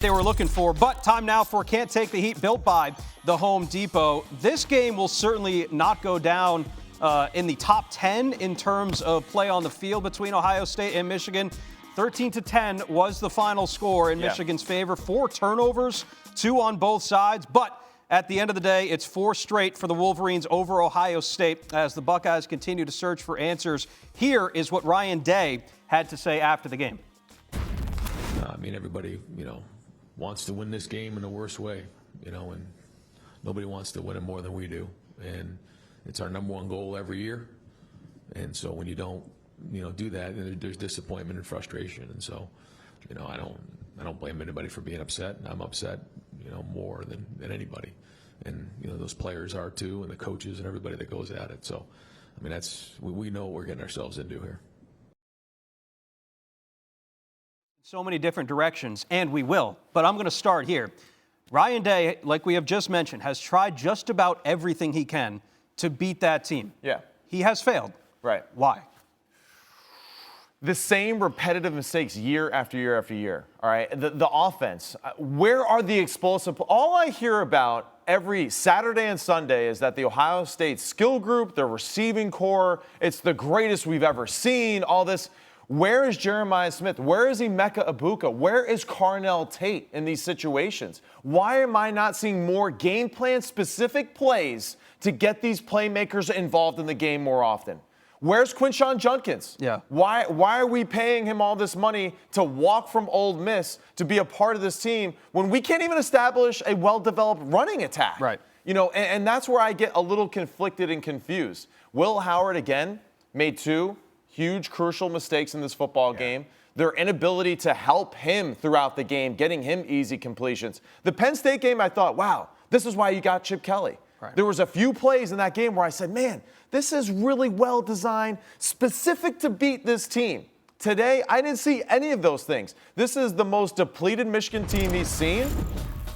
they were looking for. But time now for Can't Take the Heat, built by the Home Depot. This game will certainly not go down in the top 10 in terms of play on the field between Ohio State and Michigan. 13-10 was the final score in Michigan's favor. 4 turnovers, 2 on both sides. But at the end of the day, it's 4 straight for the Wolverines over Ohio State as the Buckeyes continue to search for answers. Here is what Ryan Day had to say after the game. I mean, everybody, wants to win this game in the worst way, and nobody wants to win it more than we do. And it's our number one goal every year. And so when you don't, do that, then there's disappointment and frustration. And so, I don't blame anybody for being upset. I'm upset, more than anybody. And, those players are too, and the coaches and everybody that goes at it. So, I mean, we know what we're getting ourselves into here. So many different directions, and we will. But I'm going to start here. Ryan Day, like we have just mentioned, has tried just about everything he can to beat that team. Yeah. He has failed. Right. Why? The same repetitive mistakes year after year after year. All right. The offense. Where are the explosive? All I hear about every Saturday and Sunday is that the Ohio State skill group, their receiving core, it's the greatest we've ever seen. All this. Where is Jeremiah Smith? Where is Emeka Ibuka? Where is Carnell Tate in these situations? Why am I not seeing more game plan specific plays to get these playmakers involved in the game more often? Where's Quinshon Judkins? Yeah. Why are we paying him all this money to walk from Ole Miss to be a part of this team when we can't even establish a well-developed running attack? Right. And that's where I get a little conflicted and confused. Will Howard, again, made 2 huge, crucial mistakes in this football game. Their inability to help him throughout the game, getting him easy completions. The Penn State game, I thought, wow, this is why you got Chip Kelly. Right. There was a few plays in that game where I said, man, this is really well designed, specific to beat this team. Today, I didn't see any of those things. This is the most depleted Michigan team he's seen.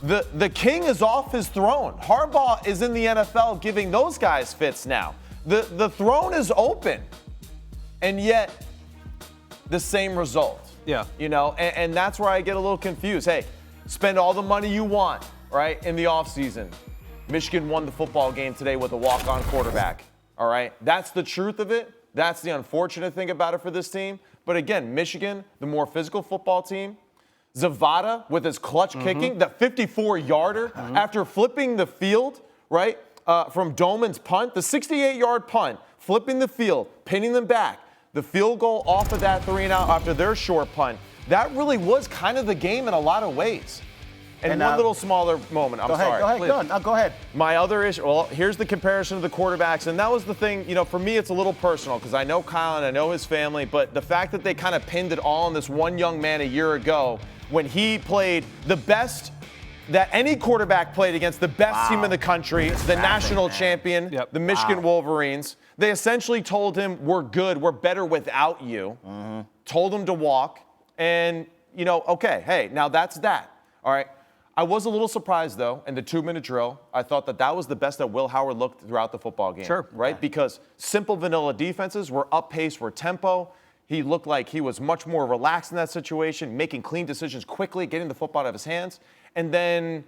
The king is off his throne. Harbaugh is in the NFL giving those guys fits now. The throne is open. And yet, the same result. Yeah. And that's where I get a little confused. Hey, spend all the money you want, right, in the offseason. Michigan won the football game today with a walk-on quarterback, all right? That's the truth of it. That's the unfortunate thing about it for this team. But again, Michigan, the more physical football team. Zavada with his clutch kicking, the 54-yarder after flipping the field, right, from Doman's punt, the 68-yard punt, flipping the field, pinning them back. The field goal off of that 3-and-out after their short punt, that really was kind of the game in a lot of ways. And one little smaller moment. I'm sorry. Go ahead. My other issue, well, here's the comparison of the quarterbacks. And that was the thing, for me, it's a little personal because I know Kyle and I know his family. But the fact that they kind of pinned it all on this one young man a year ago when he played the best that any quarterback played against the best team in the country, the national champion, the Michigan Wolverines. They essentially told him, we're good, we're better without you. Told him to walk. And, okay, hey, now that's that. All right. I was a little surprised, though, in the 2-minute drill. I thought that was the best that Will Howard looked throughout the football game. Sure. Right? Because simple vanilla defenses were up pace, were tempo. He looked like he was much more relaxed in that situation, making clean decisions quickly, getting the football out of his hands. And then,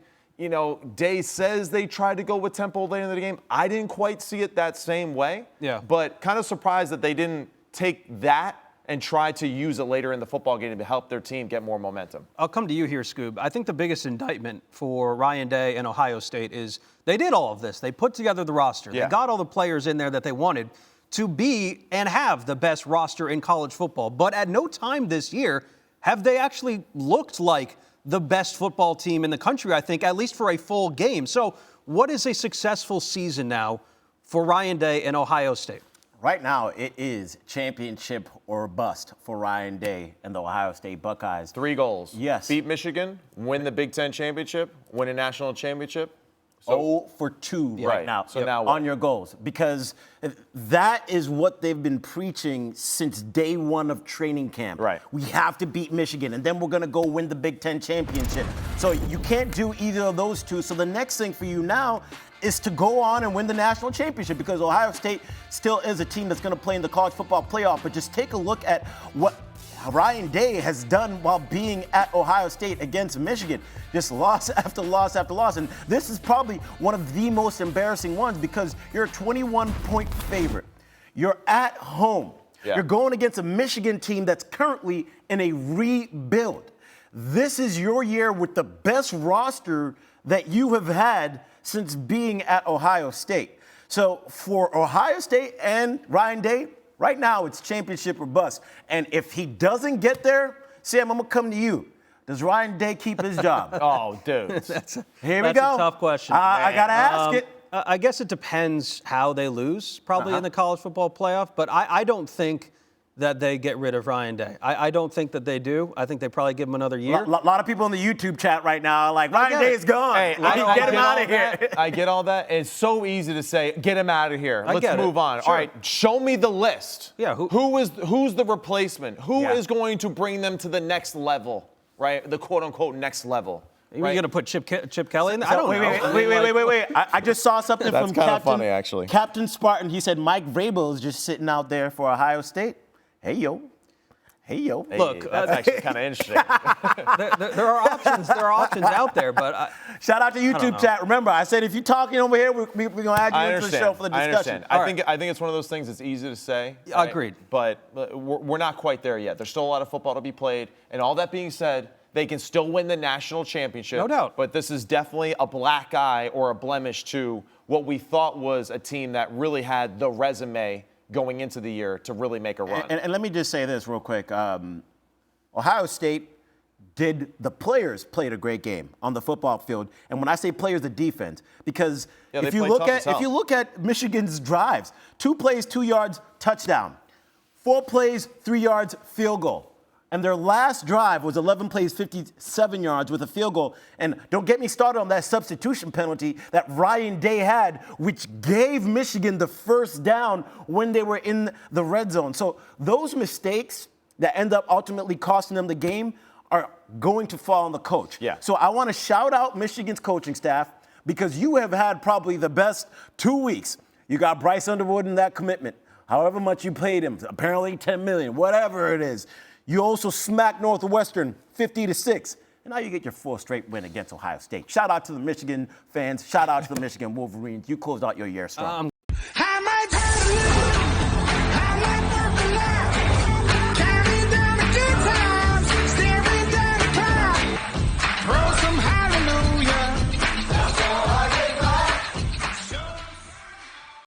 Day says they tried to go with tempo later in the game. I didn't quite see it that same way. Yeah. But kind of surprised that they didn't take that and try to use it later in the football game to help their team get more momentum. I'll come to you here, Scoob. I think the biggest indictment for Ryan Day and Ohio State is they did all of this. They put together the roster. Yeah. They got all the players in there that they wanted to be and have the best roster in college football. But at no time this year have they actually looked like the best football team in the country, I think, at least for a full game. So what is a successful season now for Ryan Day and Ohio State? Right now, it is championship or bust for Ryan Day and the Ohio State Buckeyes. 3 goals. Yes. Beat Michigan, win the Big Ten championship, win a national championship. So, 0 for 2 right now, So now what? on your goals. Because that is what they've been preaching since day one of training camp. Right. We have to beat Michigan, and then we're going to go win the Big Ten championship. So you can't do either of those two. So the next thing for you now is to go on and win the national championship, because Ohio State still is a team that's going to play in the college football playoff. But just take a look at Ryan Day has done while being at Ohio State against Michigan. Just loss after loss after loss. And this is probably one of the most embarrassing ones because you're a 21-point favorite. You're at home. Yeah. You're going against a Michigan team that's currently in a rebuild. This is your year with the best roster that you have had since being at Ohio State. So for Ohio State and Ryan Day, right now it's championship or bust. And if he doesn't get there, Sam, I'm going to come to you. Does Ryan Day keep his job? Oh, dude. Here we go. That's a tough question. I got to ask it. I guess it depends how they lose, probably in the college football playoff. But I don't think that they get rid of Ryan Day. I don't think that they do. I think they probably give him another year. A lot of people in the YouTube chat right now are like, Ryan Day is gone. Hey, Get him out of here. I get all that. It's so easy to say, get him out of here. Let's move on. Sure. All right, show me the list. Yeah. Who's the replacement? Who is Yeah. going to bring them to the next level, right? The quote-unquote next level. Are you going to put Chip Kelly in there? I don't know. Wait. I just saw something That's from kinda funny, actually. Captain Spartan. He said Mike Vrabel is just sitting out there for Ohio State. Hey, yo. Hey, Look, that's actually kind of interesting. there are options. There are options out there, but Shout out to YouTube chat. Remember, I said if you're talking over here, we're going to add you into the show for the discussion. I think it's one of those things that's easy to say. Right? Agreed. But we're not quite there yet. There's still a lot of football to be played. And all that being said, they can still win the national championship. No doubt. But this is definitely a black eye or a blemish to what we thought was a team that really had the resume going into the year to really make a run. And let me just say this real quick. Ohio State the players played a great game on the football field. And when I say players, the defense, because if you look at Michigan's drives, 2 plays, 2 yards, touchdown. 4 plays, 3 yards, field goal. And their last drive was 11 plays, 57 yards with a field goal. And don't get me started on that substitution penalty that Ryan Day had, which gave Michigan the first down when they were in the red zone. So those mistakes that end up ultimately costing them the game are going to fall on the coach. Yeah. So I want to shout out Michigan's coaching staff because you have had probably the best 2 weeks. You got Bryce Underwood in that commitment. However much you paid him, apparently $10 million, whatever it is. You also smacked Northwestern 50-6. And now you get your 4th straight win against Ohio State. Shout out to the Michigan fans. Shout out to the Michigan Wolverines. You closed out your year strong.